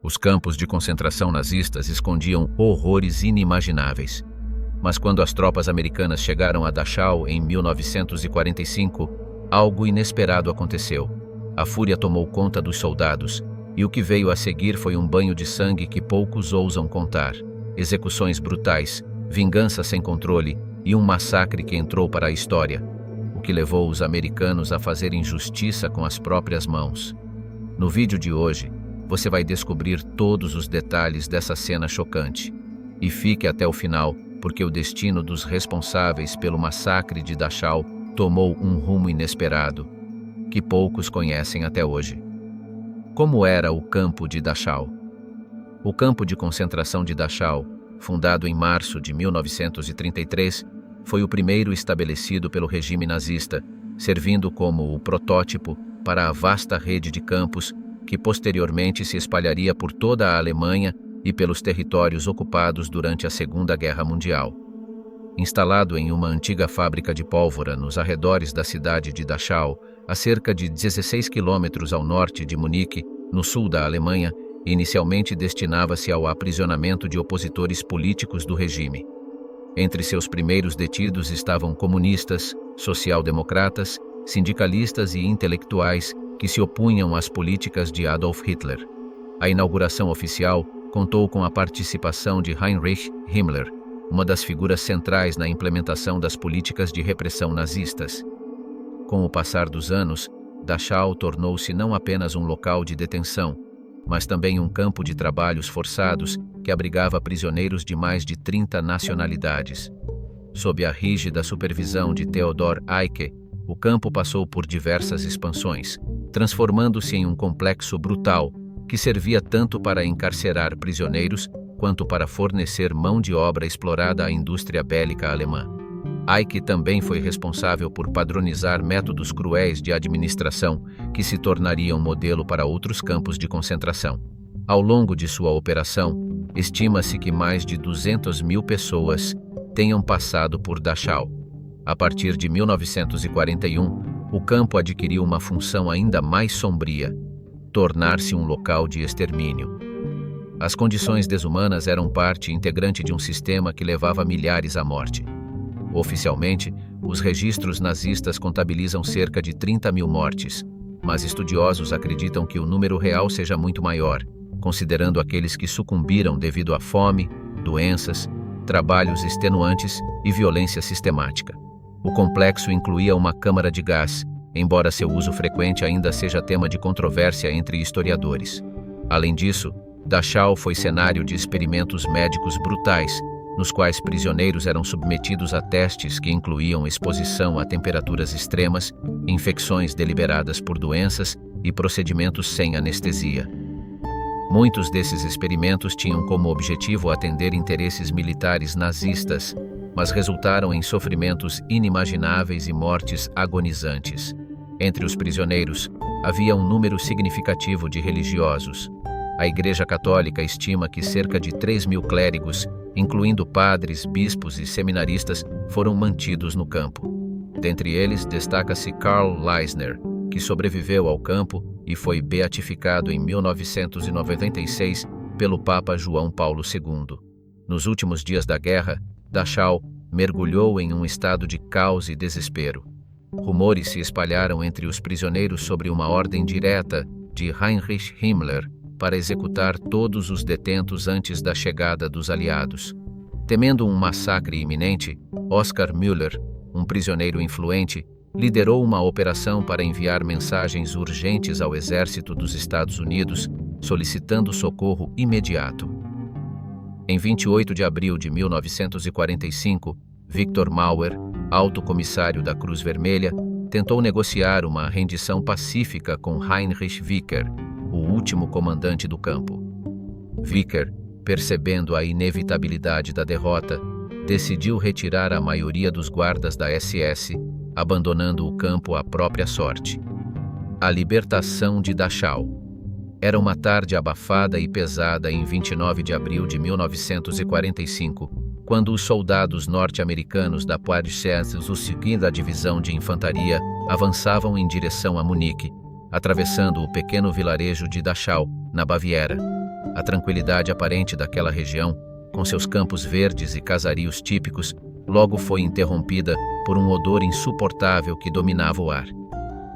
Os campos de concentração nazistas escondiam horrores inimagináveis. Mas quando as tropas americanas chegaram a Dachau em 1945, algo inesperado aconteceu. A fúria tomou conta dos soldados, e o que veio a seguir foi um banho de sangue que poucos ousam contar. Execuções brutais, vingança sem controle e um massacre que entrou para a história, o que levou os americanos a fazerem justiça com as próprias mãos. No vídeo de hoje, você vai descobrir todos os detalhes dessa cena chocante. E fique até o final, porque o destino dos responsáveis pelo massacre de Dachau tomou um rumo inesperado, que poucos conhecem até hoje. Como era o campo de Dachau? O campo de concentração de Dachau, fundado em março de 1933, foi o primeiro estabelecido pelo regime nazista, servindo como o protótipo para a vasta rede de campos que posteriormente se espalharia por toda a Alemanha e pelos territórios ocupados durante a Segunda Guerra Mundial. Instalado em uma antiga fábrica de pólvora nos arredores da cidade de Dachau, a cerca de 16 quilômetros ao norte de Munique, no sul da Alemanha, inicialmente destinava-se ao aprisionamento de opositores políticos do regime. Entre seus primeiros detidos estavam comunistas, social-democratas, sindicalistas e intelectuais que se opunham às políticas de Adolf Hitler. A inauguração oficial contou com a participação de Heinrich Himmler, uma das figuras centrais na implementação das políticas de repressão nazistas. Com o passar dos anos, Dachau tornou-se não apenas um local de detenção, mas também um campo de trabalhos forçados que abrigava prisioneiros de mais de 30 nacionalidades. Sob a rígida supervisão de Theodor Eicke, o campo passou por diversas expansões, transformando-se em um complexo brutal que servia tanto para encarcerar prisioneiros quanto para fornecer mão de obra explorada à indústria bélica alemã. Eicke também foi responsável por padronizar métodos cruéis de administração que se tornariam modelo para outros campos de concentração. Ao longo de sua operação, estima-se que mais de 200.000 pessoas tenham passado por Dachau. A partir de 1941, o campo adquiriu uma função ainda mais sombria: tornar-se um local de extermínio. As condições desumanas eram parte integrante de um sistema que levava milhares à morte. Oficialmente, os registros nazistas contabilizam cerca de 30.000 mortes, mas estudiosos acreditam que o número real seja muito maior, considerando aqueles que sucumbiram devido à fome, doenças, trabalhos extenuantes e violência sistemática. O complexo incluía uma câmara de gás, embora seu uso frequente ainda seja tema de controvérsia entre historiadores. Além disso, Dachau foi cenário de experimentos médicos brutais, nos quais prisioneiros eram submetidos a testes que incluíam exposição a temperaturas extremas, infecções deliberadas por doenças e procedimentos sem anestesia. Muitos desses experimentos tinham como objetivo atender interesses militares nazistas, mas resultaram em sofrimentos inimagináveis e mortes agonizantes. Entre os prisioneiros, havia um número significativo de religiosos. A Igreja Católica estima que cerca de 3.000 clérigos, incluindo padres, bispos e seminaristas, foram mantidos no campo. Dentre eles, destaca-se Karl Leisner, que sobreviveu ao campo e foi beatificado em 1996 pelo Papa João Paulo II. Nos últimos dias da guerra, Dachau mergulhou em um estado de caos e desespero. Rumores se espalharam entre os prisioneiros sobre uma ordem direta de Heinrich Himmler para executar todos os detentos antes da chegada dos aliados. Temendo um massacre iminente, Oskar Müller, um prisioneiro influente, liderou uma operação para enviar mensagens urgentes ao exército dos Estados Unidos, solicitando socorro imediato. Em 28 de abril de 1945, Victor Mauer, alto comissário da Cruz Vermelha, tentou negociar uma rendição pacífica com Heinrich Wicker, o último comandante do campo. Wicker, percebendo a inevitabilidade da derrota, decidiu retirar a maioria dos guardas da SS, abandonando o campo à própria sorte. A libertação de Dachau. Era uma tarde abafada e pesada em 29 de abril de 1945, quando os soldados norte-americanos da 42ª Divisão de Infantaria avançavam em direção a Munique, atravessando o pequeno vilarejo de Dachau, na Baviera. A tranquilidade aparente daquela região, com seus campos verdes e casarios típicos, logo foi interrompida por um odor insuportável que dominava o ar.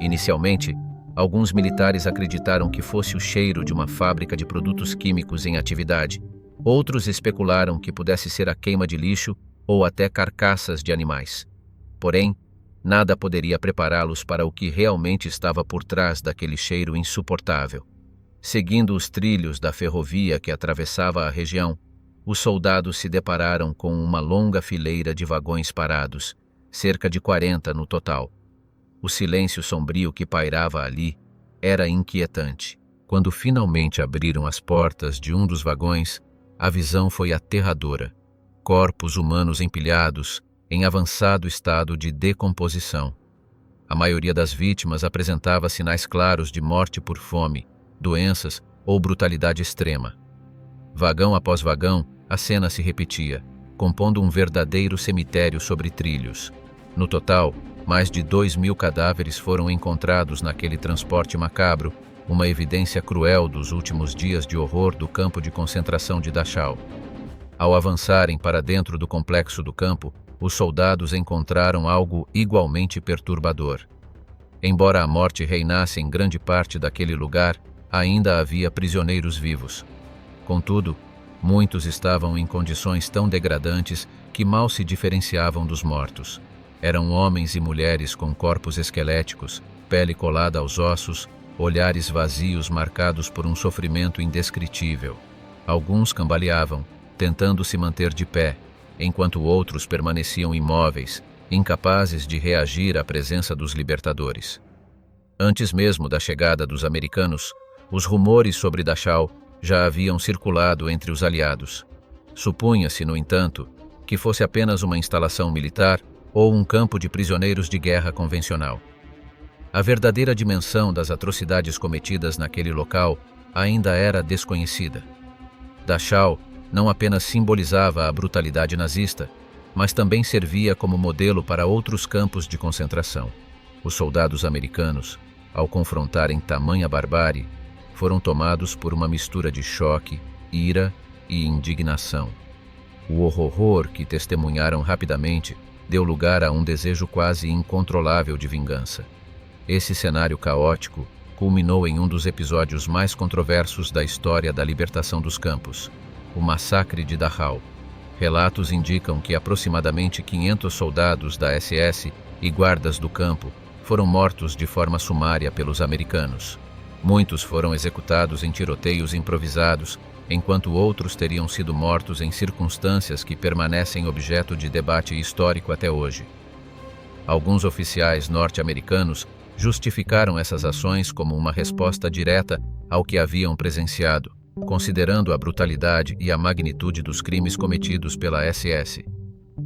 Inicialmente, alguns militares acreditaram que fosse o cheiro de uma fábrica de produtos químicos em atividade. Outros especularam que pudesse ser a queima de lixo ou até carcaças de animais. Porém, nada poderia prepará-los para o que realmente estava por trás daquele cheiro insuportável. Seguindo os trilhos da ferrovia que atravessava a região, os soldados se depararam com uma longa fileira de vagões parados, cerca de 40 no total. O silêncio sombrio que pairava ali era inquietante. Quando finalmente abriram as portas de um dos vagões, a visão foi aterradora. Corpos humanos empilhados, em avançado estado de decomposição. A maioria das vítimas apresentava sinais claros de morte por fome, doenças ou brutalidade extrema. Vagão após vagão, a cena se repetia, compondo um verdadeiro cemitério sobre trilhos. No total, mais de 2.000 cadáveres foram encontrados naquele transporte macabro, uma evidência cruel dos últimos dias de horror do campo de concentração de Dachau. Ao avançarem para dentro do complexo do campo, os soldados encontraram algo igualmente perturbador. Embora a morte reinasse em grande parte daquele lugar, ainda havia prisioneiros vivos. Contudo, muitos estavam em condições tão degradantes que mal se diferenciavam dos mortos. Eram homens e mulheres com corpos esqueléticos, pele colada aos ossos, olhares vazios marcados por um sofrimento indescritível. Alguns cambaleavam, tentando se manter de pé, enquanto outros permaneciam imóveis, incapazes de reagir à presença dos libertadores. Antes mesmo da chegada dos americanos, os rumores sobre Dachau já haviam circulado entre os aliados. Supunha-se, no entanto, que fosse apenas uma instalação militar ou um campo de prisioneiros de guerra convencional. A verdadeira dimensão das atrocidades cometidas naquele local ainda era desconhecida. Dachau não apenas simbolizava a brutalidade nazista, mas também servia como modelo para outros campos de concentração. Os soldados americanos, ao confrontarem tamanha barbárie, foram tomados por uma mistura de choque, ira e indignação. O horror que testemunharam rapidamente deu lugar a um desejo quase incontrolável de vingança. Esse cenário caótico culminou em um dos episódios mais controversos da história da libertação dos campos, o massacre de Dachau. Relatos indicam que aproximadamente 500 soldados da SS e guardas do campo foram mortos de forma sumária pelos americanos. Muitos foram executados em tiroteios improvisados, enquanto outros teriam sido mortos em circunstâncias que permanecem objeto de debate histórico até hoje. Alguns oficiais norte-americanos justificaram essas ações como uma resposta direta ao que haviam presenciado, considerando a brutalidade e a magnitude dos crimes cometidos pela SS.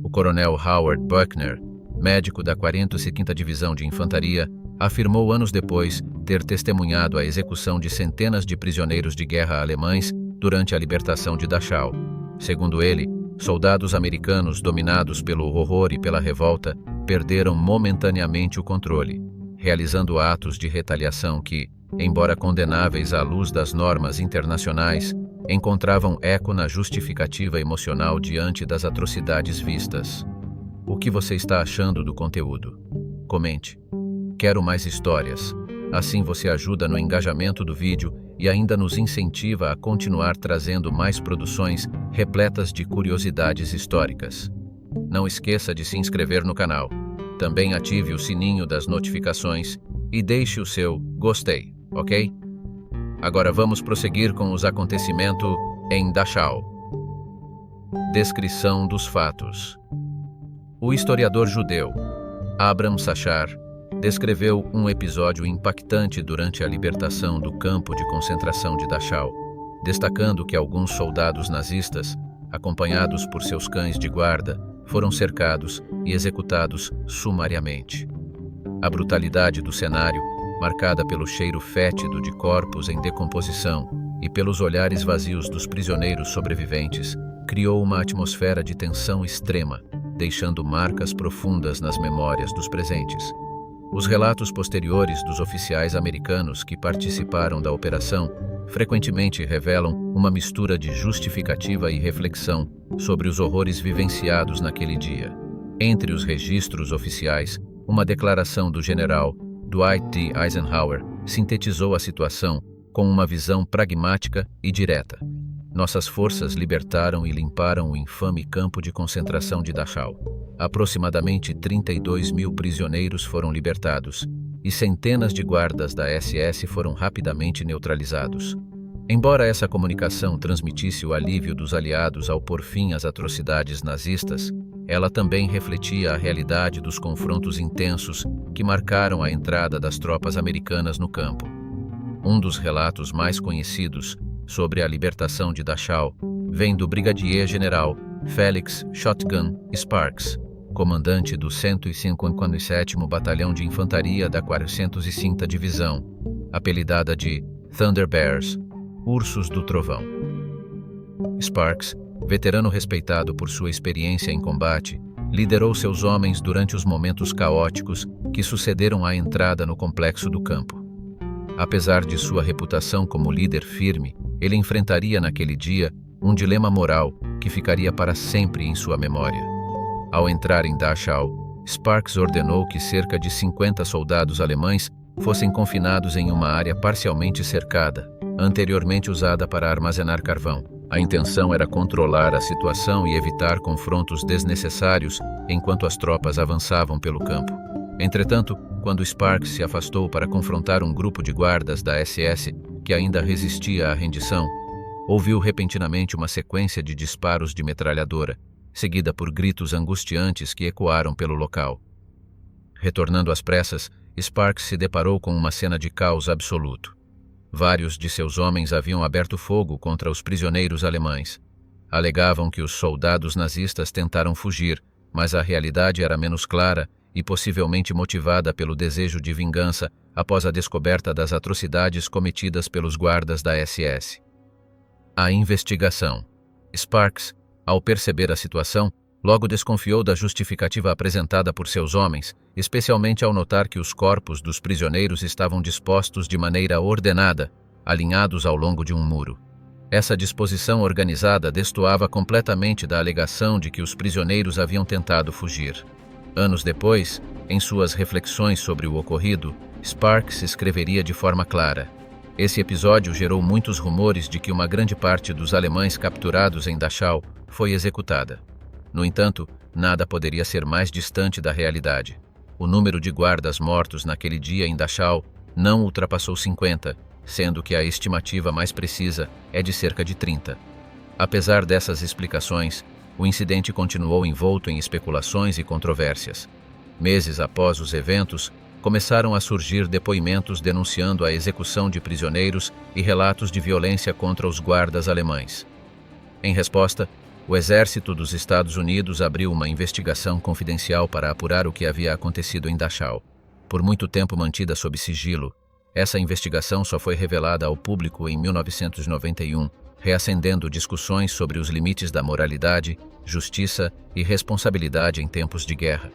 O coronel Howard Buckner, médico da 45ª Divisão de Infantaria, afirmou anos depois ter testemunhado a execução de centenas de prisioneiros de guerra alemães durante a libertação de Dachau. Segundo ele, soldados americanos dominados pelo horror e pela revolta perderam momentaneamente o controle, realizando atos de retaliação que, embora condenáveis à luz das normas internacionais, encontravam eco na justificativa emocional diante das atrocidades vistas. O que você está achando do conteúdo? Comente. Quero mais histórias. Assim você ajuda no engajamento do vídeo e ainda nos incentiva a continuar trazendo mais produções repletas de curiosidades históricas. Não esqueça de se inscrever no canal. Também ative o sininho das notificações e deixe o seu gostei, ok? Agora vamos prosseguir com os acontecimentos em Dachau. Descrição dos fatos. O historiador judeu Abraham Sachar descreveu um episódio impactante durante a libertação do campo de concentração de Dachau, destacando que alguns soldados nazistas, acompanhados por seus cães de guarda, foram cercados e executados sumariamente. A brutalidade do cenário, marcada pelo cheiro fétido de corpos em decomposição e pelos olhares vazios dos prisioneiros sobreviventes, criou uma atmosfera de tensão extrema, deixando marcas profundas nas memórias dos presentes. Os relatos posteriores dos oficiais americanos que participaram da operação frequentemente revelam uma mistura de justificativa e reflexão sobre os horrores vivenciados naquele dia. Entre os registros oficiais, uma declaração do general Dwight D. Eisenhower sintetizou a situação com uma visão pragmática e direta. Nossas forças libertaram e limparam o infame campo de concentração de Dachau. Aproximadamente 32 mil prisioneiros foram libertados e centenas de guardas da SS foram rapidamente neutralizados. Embora essa comunicação transmitisse o alívio dos aliados ao pôr fim às atrocidades nazistas, ela também refletia a realidade dos confrontos intensos que marcaram a entrada das tropas americanas no campo. Um dos relatos mais conhecidos sobre a libertação de Dachau vem do brigadier-general Felix Shotgun Sparks, comandante do 157º Batalhão de Infantaria da 405ª Divisão, apelidada de Thunder Bears, Ursos do Trovão. Sparks, veterano respeitado por sua experiência em combate, liderou seus homens durante os momentos caóticos que sucederam à entrada no complexo do campo. Apesar de sua reputação como líder firme, ele enfrentaria naquele dia um dilema moral que ficaria para sempre em sua memória. Ao entrar em Dachau, Sparks ordenou que cerca de 50 soldados alemães fossem confinados em uma área parcialmente cercada, anteriormente usada para armazenar carvão. A intenção era controlar a situação e evitar confrontos desnecessários enquanto as tropas avançavam pelo campo. Entretanto, quando Sparks se afastou para confrontar um grupo de guardas da SS que ainda resistia à rendição, ouviu repentinamente uma sequência de disparos de metralhadora, seguida por gritos angustiantes que ecoaram pelo local. Retornando às pressas, Sparks se deparou com uma cena de caos absoluto. Vários de seus homens haviam aberto fogo contra os prisioneiros alemães. Alegavam que os soldados nazistas tentaram fugir, mas a realidade era menos clara e possivelmente motivada pelo desejo de vingança após a descoberta das atrocidades cometidas pelos guardas da SS. A investigação. Sparks, ao perceber a situação, logo desconfiou da justificativa apresentada por seus homens, especialmente ao notar que os corpos dos prisioneiros estavam dispostos de maneira ordenada, alinhados ao longo de um muro. Essa disposição organizada destoava completamente da alegação de que os prisioneiros haviam tentado fugir. Anos depois, em suas reflexões sobre o ocorrido, Sparks escreveria de forma clara: esse episódio gerou muitos rumores de que uma grande parte dos alemães capturados em Dachau foi executada. No entanto, nada poderia ser mais distante da realidade. O número de guardas mortos naquele dia em Dachau não ultrapassou 50, sendo que a estimativa mais precisa é de cerca de 30. Apesar dessas explicações, o incidente continuou envolto em especulações e controvérsias. Meses após os eventos, começaram a surgir depoimentos denunciando a execução de prisioneiros e relatos de violência contra os guardas alemães. Em resposta, o Exército dos Estados Unidos abriu uma investigação confidencial para apurar o que havia acontecido em Dachau. Por muito tempo mantida sob sigilo, essa investigação só foi revelada ao público em 1991, reacendendo discussões sobre os limites da moralidade, justiça e responsabilidade em tempos de guerra.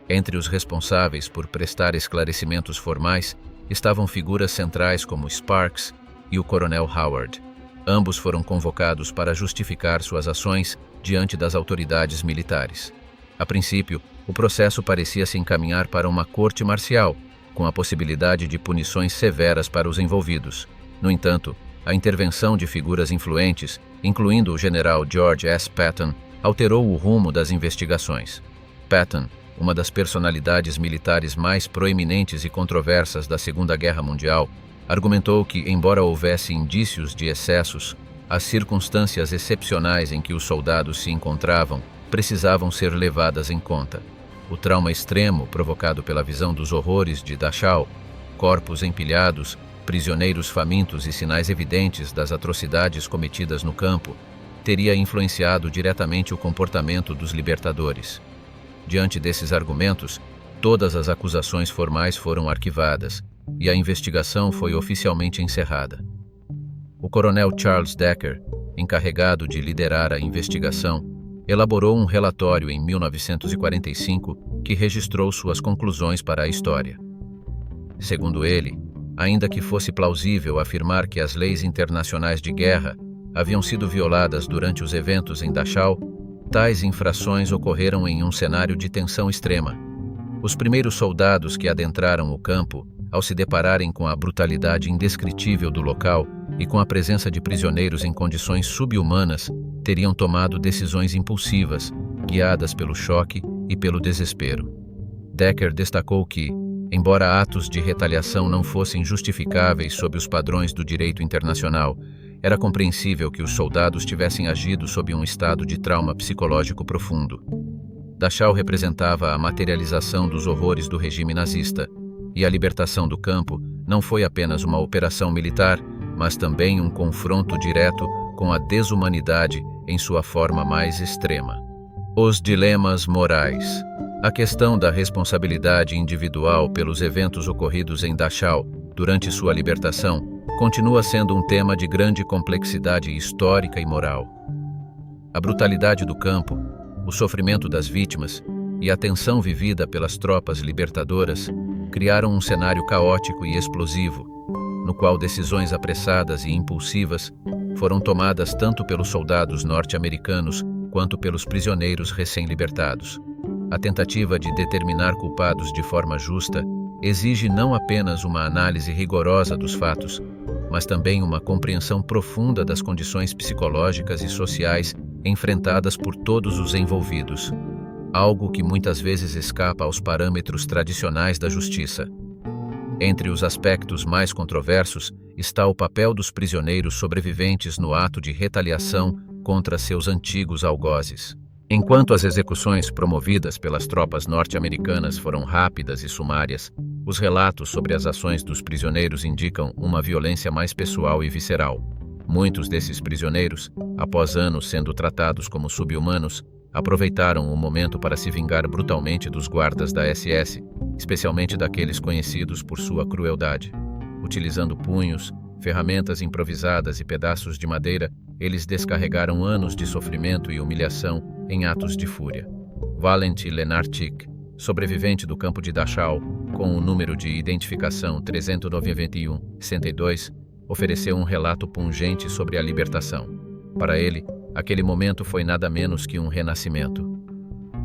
Entre os responsáveis por prestar esclarecimentos formais estavam figuras centrais como Sparks e o Coronel Howard. Ambos foram convocados para justificar suas ações diante das autoridades militares. A princípio, o processo parecia se encaminhar para uma corte marcial, com a possibilidade de punições severas para os envolvidos. No entanto, a intervenção de figuras influentes, incluindo o general George S. Patton, alterou o rumo das investigações. Patton, uma das personalidades militares mais proeminentes e controversas da Segunda Guerra Mundial, argumentou que, embora houvesse indícios de excessos, as circunstâncias excepcionais em que os soldados se encontravam precisavam ser levadas em conta. O trauma extremo provocado pela visão dos horrores de Dachau, corpos empilhados, prisioneiros famintos e sinais evidentes das atrocidades cometidas no campo, teria influenciado diretamente o comportamento dos libertadores. Diante desses argumentos, todas as acusações formais foram arquivadas e a investigação foi oficialmente encerrada. O coronel Charles Decker, encarregado de liderar a investigação, elaborou um relatório em 1945 que registrou suas conclusões para a história. Segundo ele, ainda que fosse plausível afirmar que as leis internacionais de guerra haviam sido violadas durante os eventos em Dachau, tais infrações ocorreram em um cenário de tensão extrema. Os primeiros soldados que adentraram o campo, ao se depararem com a brutalidade indescritível do local e com a presença de prisioneiros em condições subhumanas, teriam tomado decisões impulsivas, guiadas pelo choque e pelo desespero. Decker destacou que, embora atos de retaliação não fossem justificáveis sob os padrões do direito internacional, era compreensível que os soldados tivessem agido sob um estado de trauma psicológico profundo. Dachau representava a materialização dos horrores do regime nazista, e a libertação do campo não foi apenas uma operação militar, mas também um confronto direto com a desumanidade em sua forma mais extrema. Os dilemas morais. A questão da responsabilidade individual pelos eventos ocorridos em Dachau durante sua libertação continua sendo um tema de grande complexidade histórica e moral. A brutalidade do campo, o sofrimento das vítimas e a tensão vivida pelas tropas libertadoras criaram um cenário caótico e explosivo, no qual decisões apressadas e impulsivas foram tomadas tanto pelos soldados norte-americanos quanto pelos prisioneiros recém-libertados. A tentativa de determinar culpados de forma justa exige não apenas uma análise rigorosa dos fatos, mas também uma compreensão profunda das condições psicológicas e sociais enfrentadas por todos os envolvidos, algo que muitas vezes escapa aos parâmetros tradicionais da justiça. Entre os aspectos mais controversos está o papel dos prisioneiros sobreviventes no ato de retaliação contra seus antigos algozes. Enquanto as execuções promovidas pelas tropas norte-americanas foram rápidas e sumárias, os relatos sobre as ações dos prisioneiros indicam uma violência mais pessoal e visceral. Muitos desses prisioneiros, após anos sendo tratados como sub-humanos, aproveitaram o momento para se vingar brutalmente dos guardas da SS, especialmente daqueles conhecidos por sua crueldade. Utilizando punhos, ferramentas improvisadas e pedaços de madeira, eles descarregaram anos de sofrimento e humilhação em atos de fúria. Valentin Lenarchik, sobrevivente do campo de Dachau, com o número de identificação 391-62, ofereceu um relato pungente sobre a libertação. Para ele, aquele momento foi nada menos que um renascimento.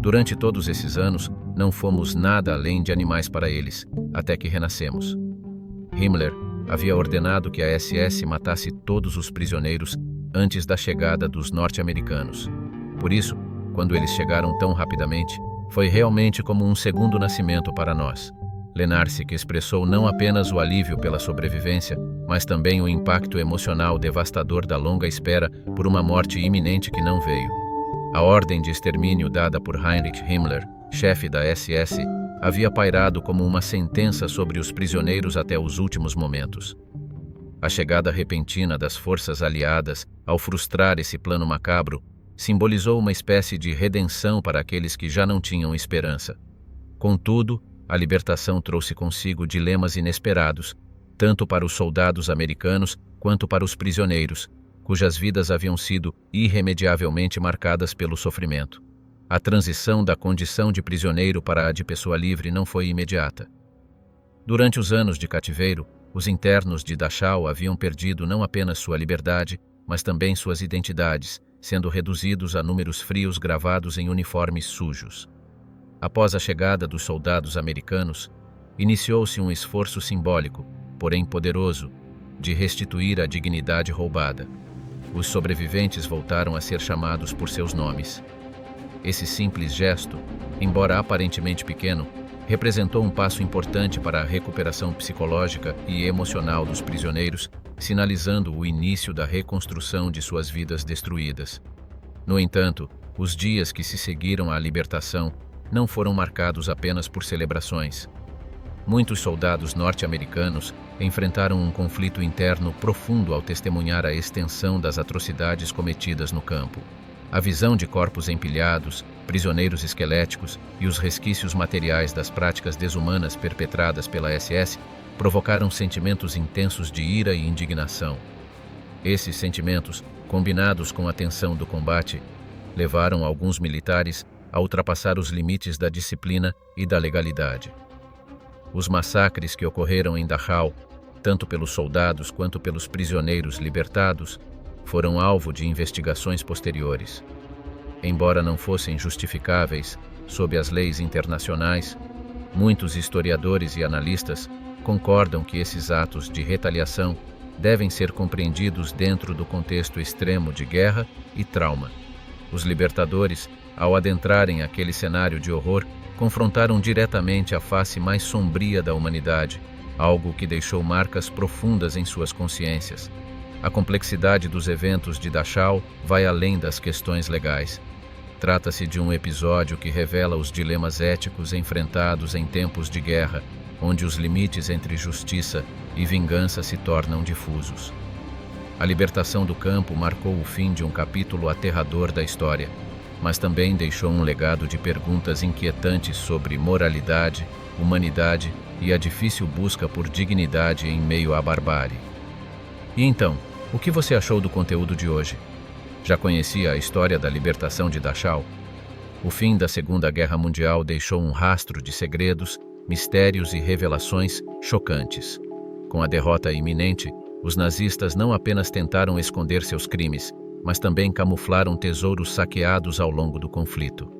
Durante todos esses anos, não fomos nada além de animais para eles, até que renascemos. Himmler havia ordenado que a SS matasse todos os prisioneiros antes da chegada dos norte-americanos. Por isso, quando eles chegaram tão rapidamente, foi realmente como um segundo nascimento para nós. Lenarchik expressou não apenas o alívio pela sobrevivência, mas também o impacto emocional devastador da longa espera por uma morte iminente que não veio. A ordem de extermínio dada por Heinrich Himmler, chefe da SS, havia pairado como uma sentença sobre os prisioneiros até os últimos momentos. A chegada repentina das forças aliadas, ao frustrar esse plano macabro, simbolizou uma espécie de redenção para aqueles que já não tinham esperança. Contudo, a libertação trouxe consigo dilemas inesperados, tanto para os soldados americanos quanto para os prisioneiros, cujas vidas haviam sido irremediavelmente marcadas pelo sofrimento. A transição da condição de prisioneiro para a de pessoa livre não foi imediata. Durante os anos de cativeiro, os internos de Dachau haviam perdido não apenas sua liberdade, mas também suas identidades, sendo reduzidos a números frios gravados em uniformes sujos. Após a chegada dos soldados americanos, iniciou-se um esforço simbólico, porém poderoso, de restituir a dignidade roubada. Os sobreviventes voltaram a ser chamados por seus nomes. Esse simples gesto, embora aparentemente pequeno, representou um passo importante para a recuperação psicológica e emocional dos prisioneiros, sinalizando o início da reconstrução de suas vidas destruídas. No entanto, os dias que se seguiram à libertação não foram marcados apenas por celebrações. Muitos soldados norte-americanos enfrentaram um conflito interno profundo ao testemunhar a extensão das atrocidades cometidas no campo. A visão de corpos empilhados, prisioneiros esqueléticos e os resquícios materiais das práticas desumanas perpetradas pela SS provocaram sentimentos intensos de ira e indignação. Esses sentimentos, combinados com a tensão do combate, levaram alguns militares a ultrapassar os limites da disciplina e da legalidade. Os massacres que ocorreram em Dachau, tanto pelos soldados quanto pelos prisioneiros libertados, foram alvo de investigações posteriores. Embora não fossem justificáveis sob as leis internacionais, muitos historiadores e analistas concordam que esses atos de retaliação devem ser compreendidos dentro do contexto extremo de guerra e trauma. Os libertadores, ao adentrarem aquele cenário de horror, confrontaram diretamente a face mais sombria da humanidade, algo que deixou marcas profundas em suas consciências. A complexidade dos eventos de Dachau vai além das questões legais. Trata-se de um episódio que revela os dilemas éticos enfrentados em tempos de guerra, onde os limites entre justiça e vingança se tornam difusos. A libertação do campo marcou o fim de um capítulo aterrador da história, mas também deixou um legado de perguntas inquietantes sobre moralidade, humanidade e a difícil busca por dignidade em meio à barbárie. E então, o que você achou do conteúdo de hoje? Já conhecia a história da libertação de Dachau? O fim da Segunda Guerra Mundial deixou um rastro de segredos, mistérios e revelações chocantes. Com a derrota iminente, os nazistas não apenas tentaram esconder seus crimes, mas também camuflaram tesouros saqueados ao longo do conflito.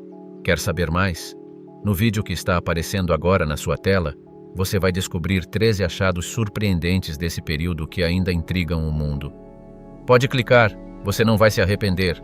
Quer saber mais? No vídeo que está aparecendo agora na sua tela, você vai descobrir 13 achados surpreendentes desse período que ainda intrigam o mundo. Pode clicar, você não vai se arrepender.